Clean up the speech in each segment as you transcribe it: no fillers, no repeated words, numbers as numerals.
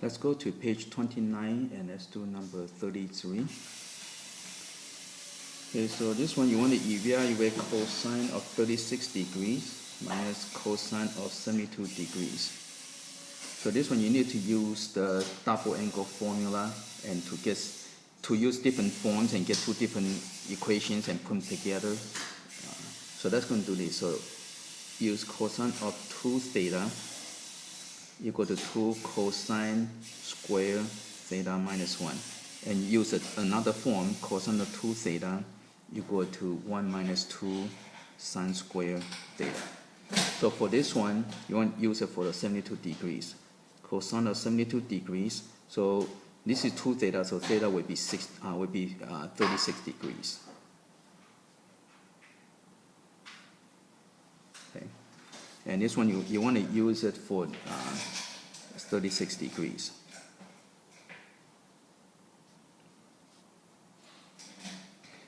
Let's go to page 29 and let's do number 33. Okay, so this one you want to evaluate cosine of 36 degrees minus cosine of 72 degrees. So this one you need to use the double angle formula and to use different forms and get two different equations and put them together. So that's going to do this. So use cosine of 2 theta equal to 2 cosine square theta minus 1. And use another form, cosine of 2 theta equal to 1 minus 2 sine square theta. So for this one, you want to use it for the 72 degrees. Cosine of 72 degrees, so this is 2 theta, so theta would be 36 degrees. Okay. And this one you want to use it for 36 degrees.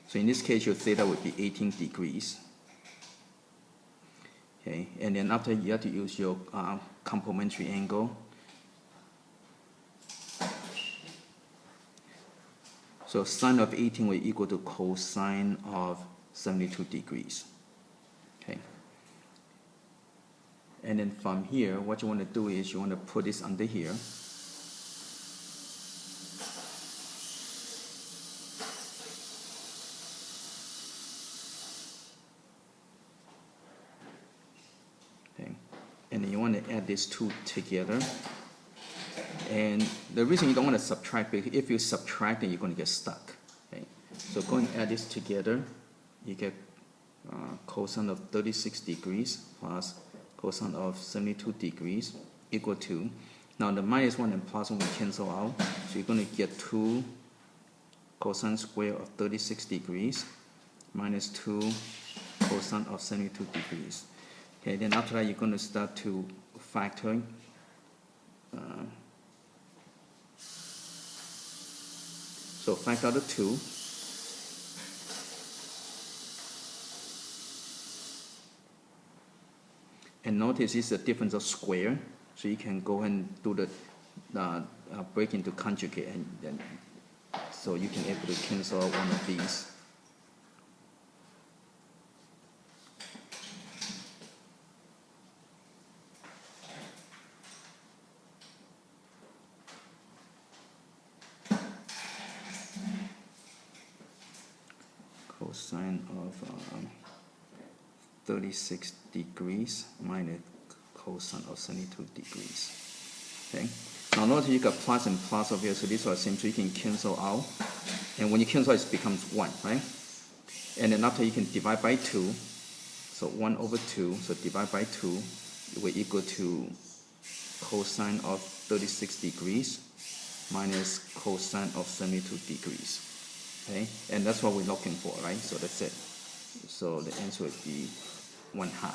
So in this case, your theta would be 18 degrees. Okay, and then after you have to use your complementary angle. So sine of 18 will equal to cosine of 72 degrees. Okay. And then from here, what you want to do is you want to put this under here. Okay. And then you want to add these two together. And the reason you don't want to subtract, because if you subtract, then you're going to get stuck. Okay? So go and add this together. You get cosine of 36 degrees plus cosine of 72 degrees equal to, now the minus 1 and plus 1 will cancel out. So you're going to get 2 cosine square of 36 degrees minus 2 cosine of 72 degrees. Okay, then after that, you're going to start to factor. So factor out the 2. And notice it's a difference of square. So you can go and do the break into conjugate, and then so you can able to cancel out one of these. Cosine of 36 degrees minus cosine of 72 degrees. Okay. Now notice you got plus and plus over here, so these are the same, so you can cancel out. And when you cancel out, it becomes 1, right? And then after you can divide by 2. So 1 over 2, so divide by 2, it will equal to cosine of 36 degrees minus cosine of 72 degrees. Okay, and that's what we're looking for, right? So that's it. So the answer would be 1/2.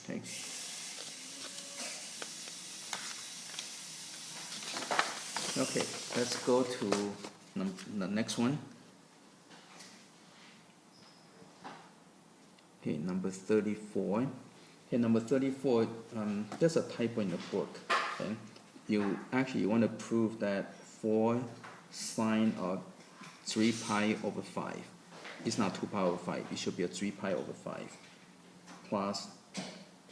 Okay. Okay, let's go to the next one. Okay, number 34. Okay, number 34. There's a typo in the book. Okay, you want to prove that 4 sine of 3 pi over 5. It's not 2 pi over 5. It should be a 3 pi over 5 plus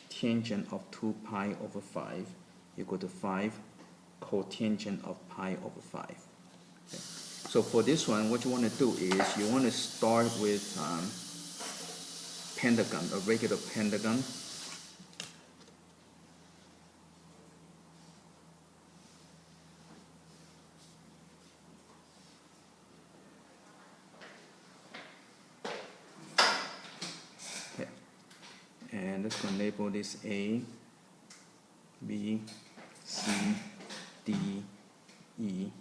tangent of 2 pi over 5 equal to 5 cotangent of pi over 5. Okay. So for this one, what you want to do is you want to start with pentagon, a regular pentagon. And let's go and label this A, B, C, D, E.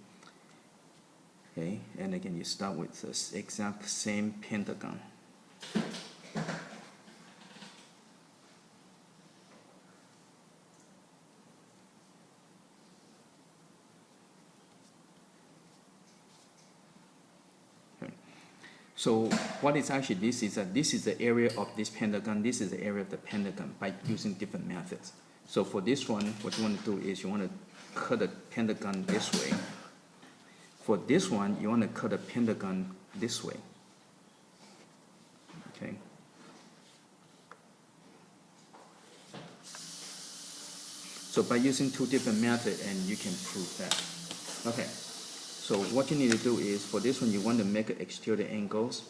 Okay, and again you start with the exact same pentagon. So what is actually this is the area of this pentagon, this is the area of the pentagon by using different methods. So for this one, what you want to do is you want to cut the pentagon this way. For this one, you want to cut the pentagon this way. Okay. So by using two different methods, and you can prove that. Okay. So what you need to do is, for this one, you want to make exterior angles.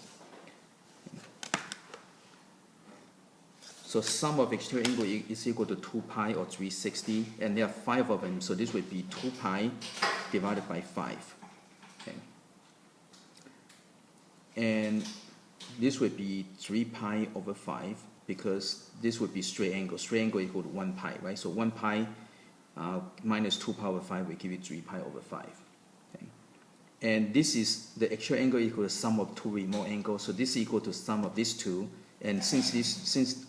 So sum of exterior angle is equal to 2 pi or 360, and there are 5 of them, so this would be 2 pi divided by 5. Okay. And this would be 3 pi over 5, because this would be straight angle. Straight angle equal to 1 pi, right? So 1 pi minus 2 pi over 5 will give you 3 pi over 5. Okay. And this is the exterior angle equal to sum of 2 remote angles, so this is equal to sum of these two. And since this is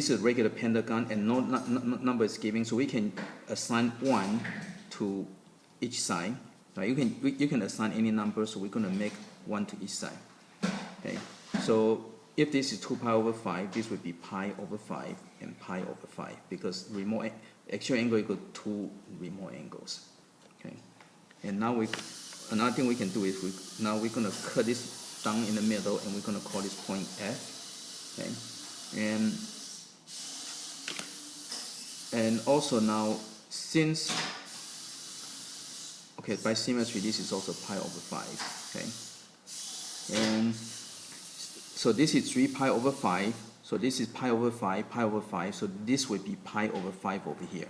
a regular pentagon and no number is given, so we can assign 1 to each side. Right? You can assign any number, so we're going to make 1 to each side. Okay. So if this is 2 pi over 5, this would be pi over 5 and pi over 5, because remote exterior angle equal to 2 remote angles. Okay. And now another thing we can do is now we're going to cut this down in the middle, and we're going to call this point F. Okay. And also now, since by symmetry, this is also pi over 5. Okay, and so this is 3 pi over 5. So this is pi over 5, pi over 5. So this would be pi over 5 over here,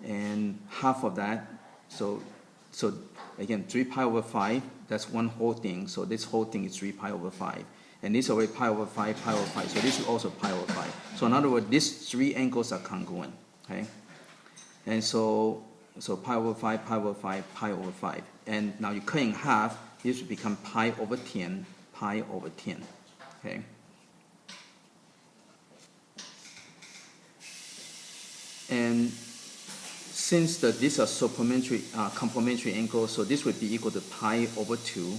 and half of that. So again, 3 pi over 5. That's one whole thing. So this whole thing is 3 pi over 5. And this is already pi over 5, pi over 5. So this is also pi over 5. So in other words, these 3 angles are congruent. Okay? And so pi over 5, pi over 5, pi over 5. And now you cut in half, this will become pi over 10, pi over 10. Okay? And since these are complementary angles, so this would be equal to pi over 2.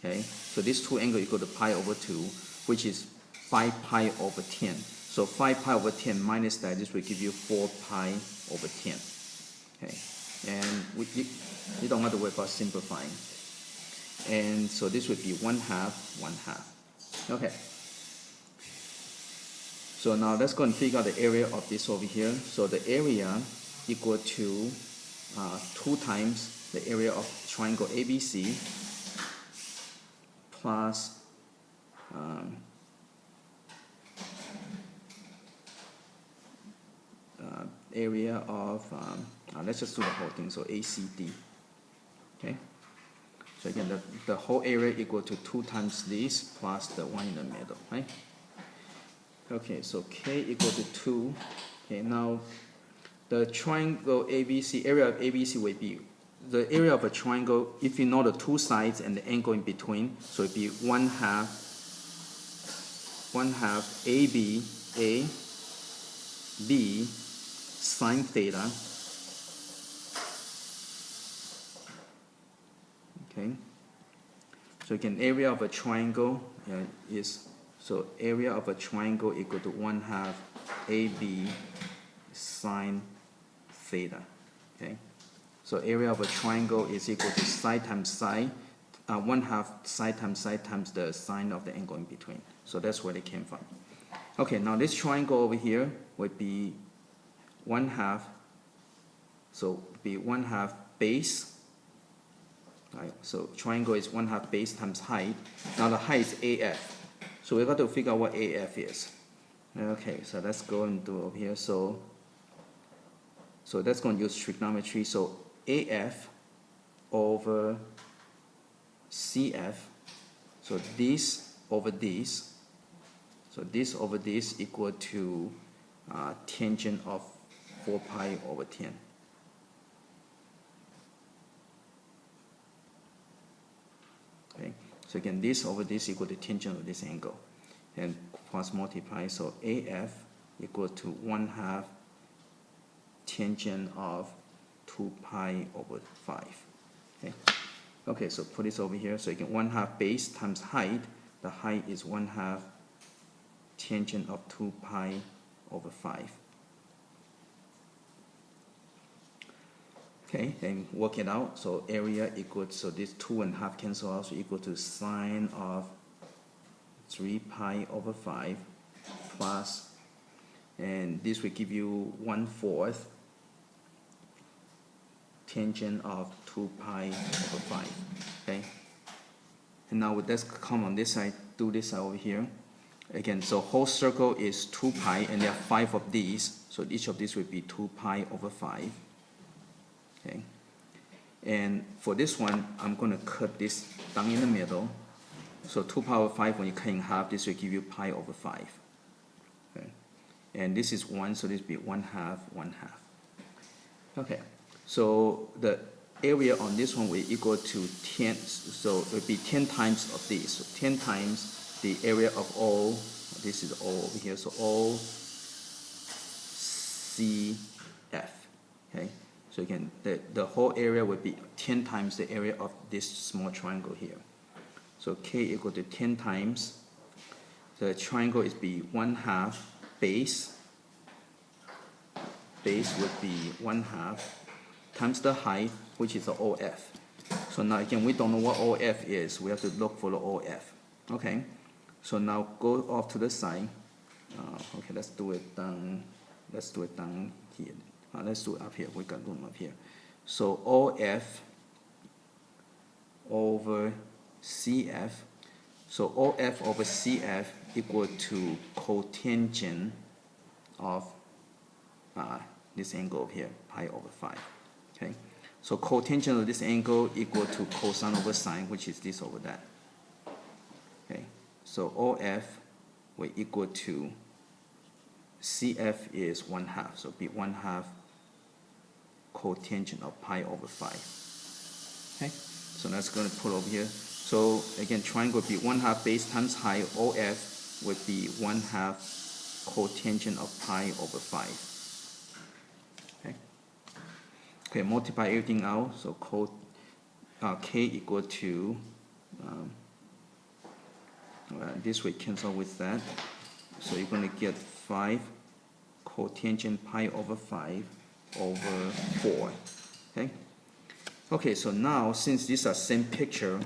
Okay, so these two angles equal to pi over 2, which is 5 pi over 10. So 5 pi over 10 minus that, this will give you 4 pi over 10. Okay, and you don't have to worry about simplifying. And so this would be 1/2, 1/2. Okay. So now let's go and figure out the area of this over here. So the area equal to 2 times the area of triangle ABC plus area of, let's just do the whole thing, so ACD. Okay? So again, the whole area equal to 2 times this plus the one in the middle, right? Okay, so K equal to 2. Okay, now the triangle ABC, area of ABC will be the area of a triangle, if you know the 2 sides and the angle in between, so it'd be 1/2 AB B sine theta. Okay. So again, area of a triangle is, so area of a triangle equal to 1/2 AB sine theta. Okay. So area of a triangle is equal to side times side, 1/2 side times the sine of the angle in between. So that's where they came from. Okay, now this triangle over here would be 1/2. So be 1/2 base. Right. So triangle is 1/2 base times height. Now the height is AF. So we got to figure out what AF is. Okay, so let's go and do over here. So that's going to use trigonometry. So AF over CF, so this over this, so this over this equal to tangent of 4 pi over 10. Okay, so again, this over this equal to tangent of this angle, and cross multiply, so AF equal to 1/2 tangent of 2 pi over 5. Okay. Okay, so put this over here. So again, 1/2 base times height. The height is 1/2 tangent of 2 pi over 5. Okay, and work it out. So area equals, so this 2.5 cancel out, so equal to sine of 3 pi over 5 plus, and this will give you 1/4 tangent of 2 pi over 5. Okay, and now let's come on this side, do this over here. Again, so whole circle is 2 pi, and there are 5 of these, so each of these will be 2 pi over 5. Okay, and for this one, I'm going to cut this down in the middle. So 2 pi over 5, when you cut in half, this will give you pi over 5. Okay, and this is 1, so this will be 1/2, 1/2. Okay, so the area on this one will equal to 10, so it will be 10 times of this. So 10 times the area of all, this is all over here, so all CF. Okay, so again, the whole area would be 10 times the area of this small triangle here. So K equal to 10 times, the triangle is be 1/2 base. Base would be 1/2 times the height, which is the OF. So now again, we don't know what OF is. We have to look for the OF. Okay, so now go off to the side. Okay, let's do it down. Let's do it down here. Let's do it up here. We got room up here. So OF over CF. So OF over CF equal to cotangent of this angle over here, pi over 5. Okay, so cotangent of this angle equal to cosine over sine, which is this over that. Okay, so OF will equal to CF is 1/2, so be 1/2 cotangent of pi over 5. Okay, so that's going to put over here. So again, triangle would be 1/2 base times height. OF would be 1/2 cotangent of pi over 5. Okay, multiply everything out. So K equal to, this will cancel with that. So you're going to get 5 cotangent pi over 5 over 4. Okay. Okay, so now since these are same picture,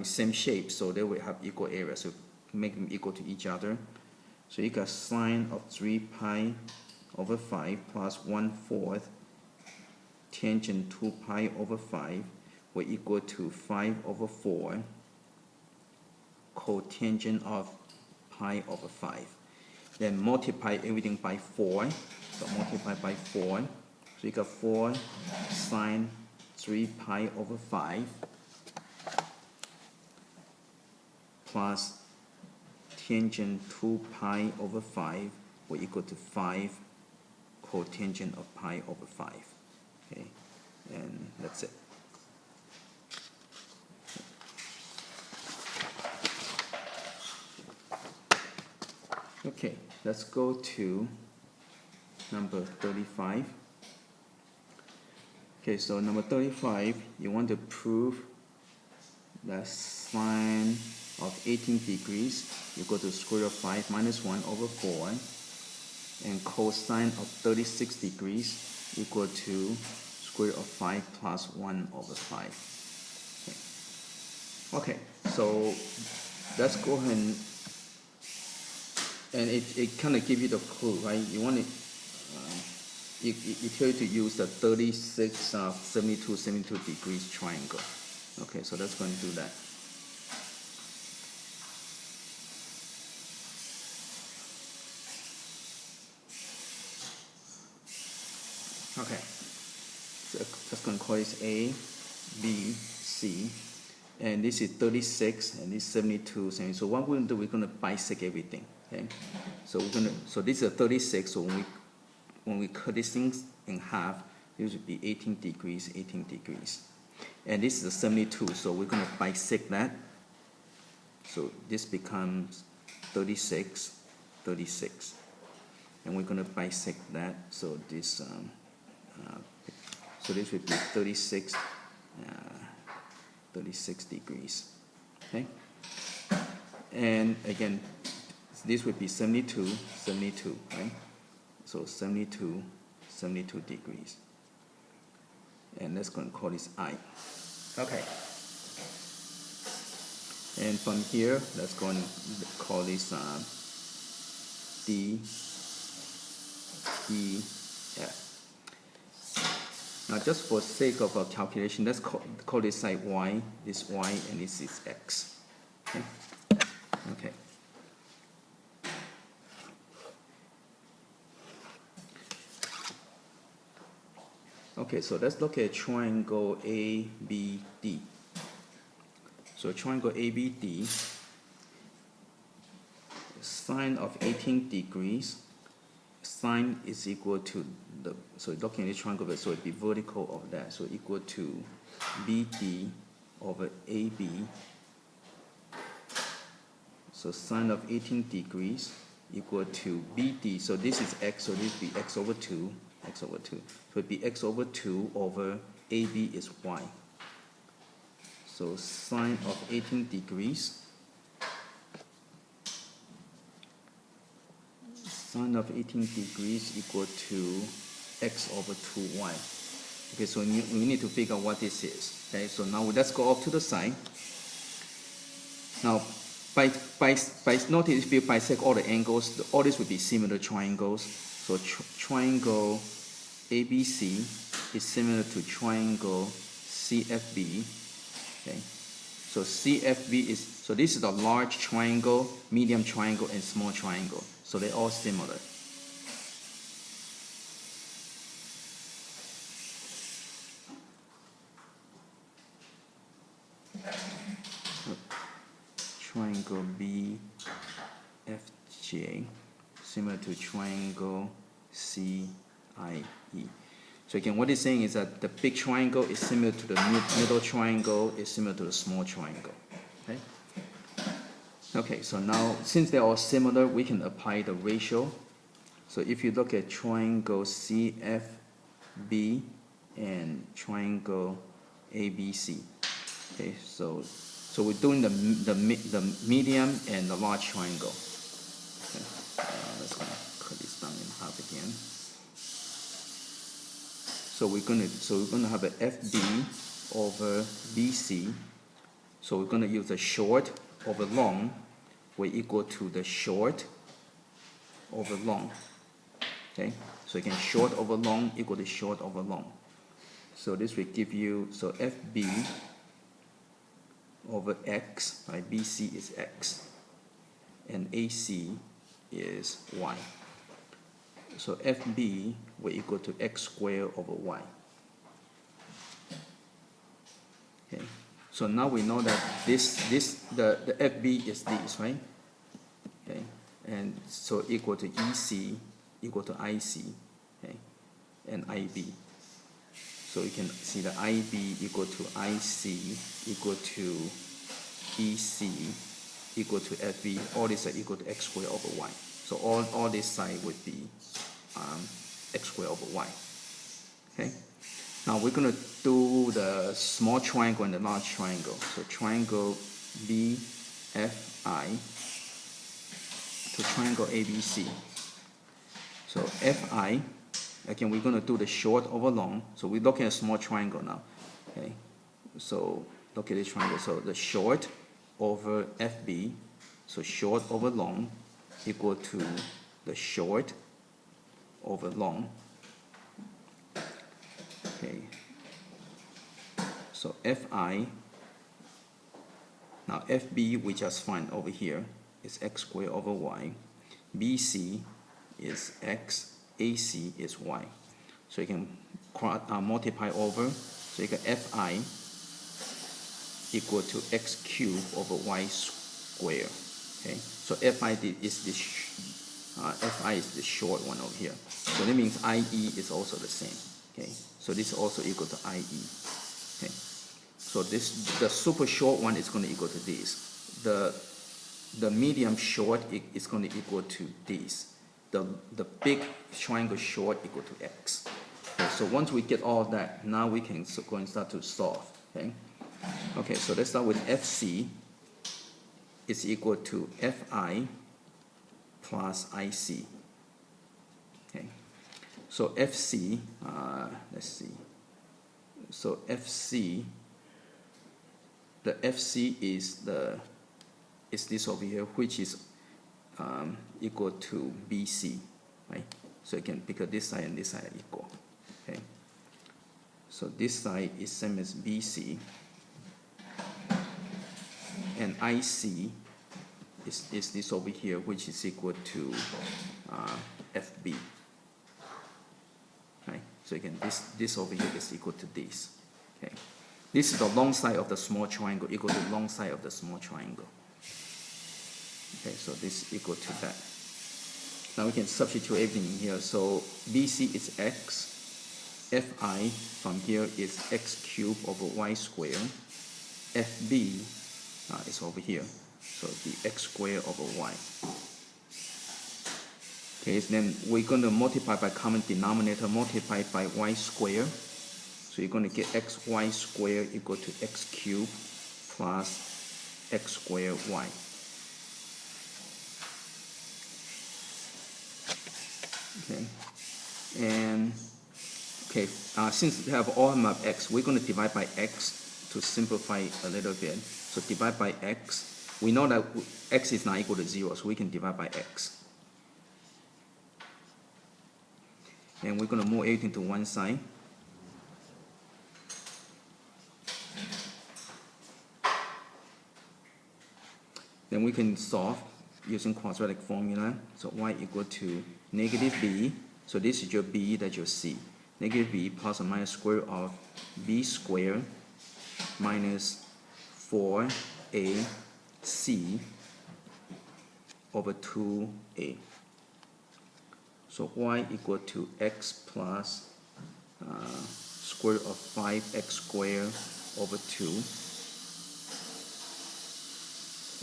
same shape, so they will have equal area. So make them equal to each other. So you got sine of 3 pi over 5 plus 1/4 tangent 2 pi over 5 will equal to 5 over 4 cotangent of pi over 5. Then multiply everything by 4. So multiply by 4. So you got 4 sine 3 pi over 5 plus tangent 2 pi over 5 will equal to 5 cotangent of pi over 5. Okay, and that's it. Okay, let's go to number 35. Okay, so number 35, you want to prove that sine of 18 degrees equal to square root of 5 minus 1 over 4, and cosine of 36 degrees equal to square root of 5 plus 1 over 5. Okay, so let's go ahead and it kind of gives you the clue, right? You want it, it tells you to use the 36, 72 degrees triangle. Okay, so let's go and do that. Okay, so just going to call this A, B, C, and this is 36, and this is 72. So what we're going to do, we're going to bisect everything. Okay, so we're going to, so this is a 36. So when we cut these things in half, this would be 18 degrees, 18 degrees, and this is a 72. So we're going to bisect that. So this becomes 36, 36, and we're going to bisect that. So this. So this would be 36, 36 degrees. Okay, and again, this would be 72, 72, right? So 72, 72 degrees. And let's go and call this I. Okay. And from here, let's go and call this D, E, F. Now, just for sake of calculation, let's call this side Y, this Y, and this is X. Okay. Okay. Okay, so let's look at triangle ABD. So triangle ABD, sine of 18 degrees, sine is equal to the, so looking at the triangle, so it'd be vertical of that, so equal to BD over AB. So sine of 18 degrees equal to BD, so this is X, so this would be X over 2, X over 2. So it'd be X over 2 over AB is Y. So sine of 18 degrees, sine of 18 degrees equal to X over 2Y. Okay, so we need to figure out what this is. Okay, so now let's go off to the side. Now, notice if you bisect all the angles, all this would be similar triangles. So triangle ABC is similar to triangle CFB. Okay. So CFB is, so this is a large triangle, medium triangle, and small triangle. So they're all similar. Triangle BFJ, similar to triangle CIE. So again, what it's saying is that the big triangle is similar to the middle triangle, is similar to the small triangle. Okay? Okay, so now since they're all similar, we can apply the ratio. So if you look at triangle CFB and triangle ABC, okay, so we're doing the medium and the large triangle. Okay, let's cut this down in half again. So we're gonna have a FB over BC. So we're gonna use the short over long, will equal to the short over long. Okay, so again, short over long equal to short over long. So this will give you, so FB over X, right? BC is X, and AC is Y. So FB will equal to X squared over Y. Okay, so now we know that the FB is this, right? Okay, and so equal to EC equal to IC, okay, and IB. So you can see the IB equal to IC equal to EC equal to FB. All these are equal to X squared over Y. So all this side would be X squared over Y. Okay. Now we're going to do the small triangle and the large triangle. So triangle BFI to triangle ABC. So FI, again, we're going to do the short over long. So we're looking at a small triangle now. Okay. So look at this triangle. So the short over FB, so short over long equal to the short over long. Okay. So FI, now FB we just find over here is X squared over Y. BC is X, AC is Y. So you can multiply over. So you get FI equal to X cubed over Y squared. Okay. So FI is this. FI is the short one over here. So that means IE is also the same. Okay. So this is also equal to IE. Okay. So the super short one is going to equal to this. The medium short is going to equal to this. The big triangle short equal to X. Okay, so once we get all of that, now we can go and start to solve. Okay. Okay, so let's start with FC is equal to FI plus IC. Okay. So FC, let's see. So FC, the FC is this over here, which is equal to BC, right? So you can, because this side and this side are equal, okay? So this side is same as BC, and IC is this over here, which is equal to FB, right? So again, this over here is equal to this, okay? This is the long side of the small triangle equal to long side of the small triangle. Okay, so this is equal to that. Now we can substitute everything in here. So BC is x, FI from here is x cubed over y squared, FB is over here, so the x squared over y. Okay, so then we're going to multiply by common denominator, multiply by y squared. So you're going to get xy squared equal to x cubed plus x squared y. Okay, and okay, since we have all of x, we're going to divide by x to simplify a little bit. So divide by x. We know that x is not equal to 0, so we can divide by x. And we're going to move everything to one side. Then we can solve using quadratic formula. So y equal to negative b. So this is your b, that's your c. Negative b plus or minus square root of b squared minus 4ac over 2a. So y equal to x plus square root of 5x squared over 2.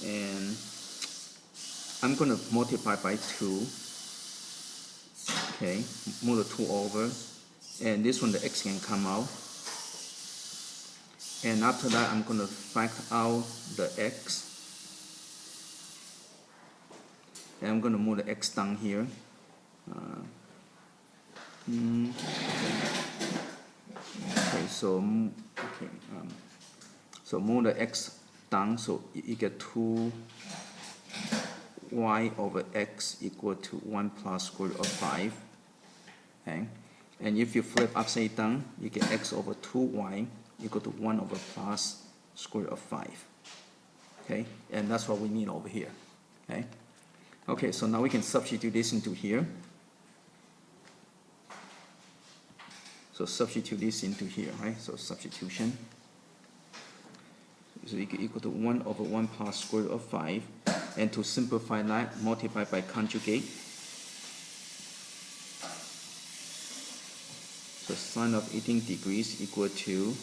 And I'm going to multiply by 2. Okay, move the 2 over. And this one, the x can come out. And after that, I'm going to factor out the x. And I'm going to move the x down here. Okay, so so move the x down, so you get 2y over x equal to 1 plus square root of 5. Okay, and if you flip upside down, you get x over 2y equal to 1 over plus square root of 5. Okay, and that's what we need over here. Okay, okay, so now we can substitute this into here. So substitute this into here, right? So substitution. So equal to 1 over 1 plus square root of 5. And to simplify that, multiply by conjugate. So sine of 18 degrees equal to,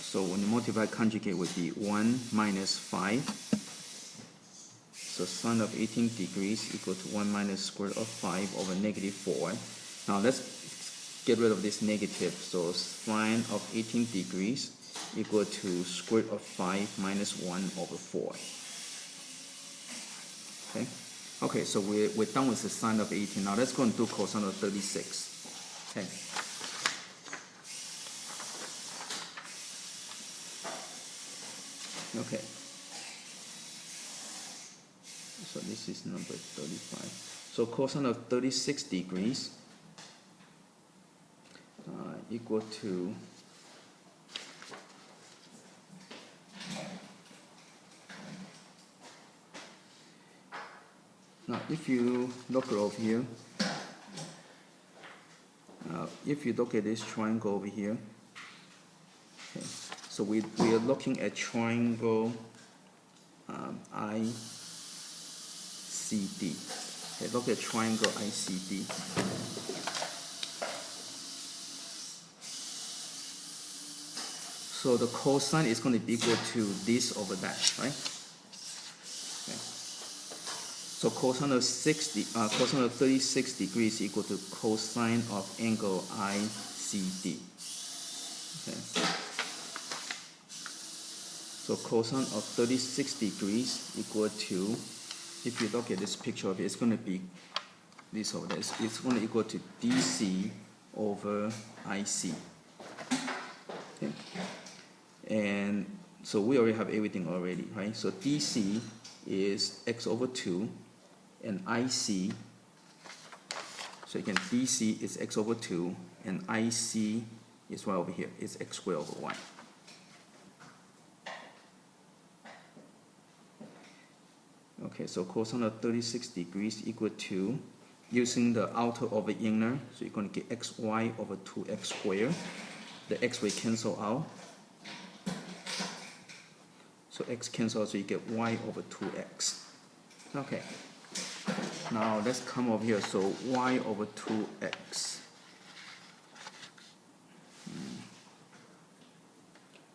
so when you multiply conjugate would be 1 minus 5. So sine of 18 degrees equal to 1 minus square root of 5 over negative 4. Now let's get rid of this negative. So sine of 18 degrees equal to square root of 5 minus 1 over 4. Okay. Okay, so we're done with the sine of 18. Now let's go and do cosine of 36. Okay. Okay. So this is number 35. So cosine of 36 degrees equal to now if you look over here, if you look at this triangle over here, okay, so we are looking at triangle ICD. Okay, look at triangle ICD. So the cosine is going to be equal to this over that, right? Okay. So cosine of 36 degrees equal to cosine of angle ICD. Okay. So cosine of 36 degrees equal to, if you look at this picture of it, it's going to be this over there. It's going to equal to DC over IC. Okay. And so we already have everything already, right? So DC is x over 2, and IC, so again, DC is x over 2, and IC is right over here, it's x squared over y. Okay, so cosine of 36 degrees equal to, using the outer over inner, so you're going to get xy over 2x squared. The x will cancel out. So x cancels out, so you get y over 2x. Okay. Now let's come over here. So y over 2x.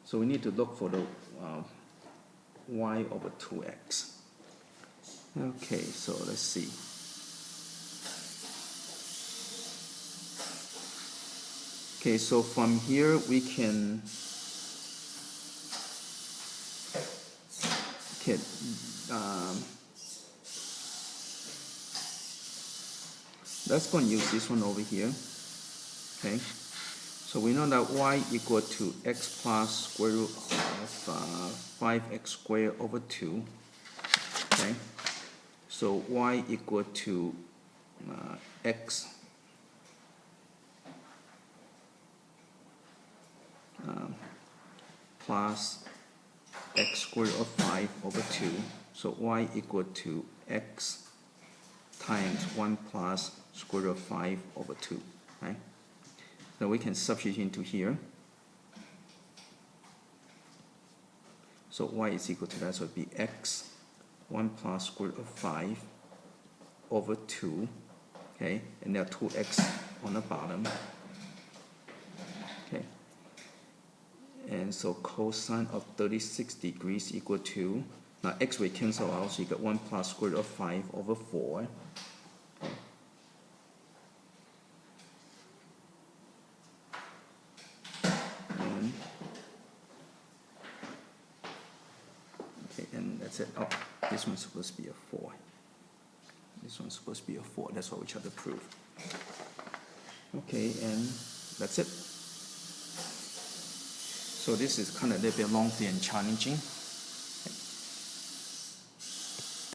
So we need to look for the y over 2x. Okay, so let's see. Okay, so from here we can let's go and use this one over here. Okay, so we know that y equal to x plus square root of 5x squared over 2. Okay, so y equal to x plus x squared of 5 over 2. So y equal to x times 1 plus square root of 5 over 2. Right? Then we can substitute into here. So y is equal to that, so it would be x 1 plus square root of 5 over 2. Okay, and there are 2x on the bottom. Okay. And so cosine of 36 degrees equal to, now x will cancel out, so you get 1 plus square root of 5 over 4. And that's it. Oh, this one's supposed to be a 4. This one's supposed to be a 4. That's what we try to prove. Okay, and that's it. So this is kind of a little bit lengthy and challenging.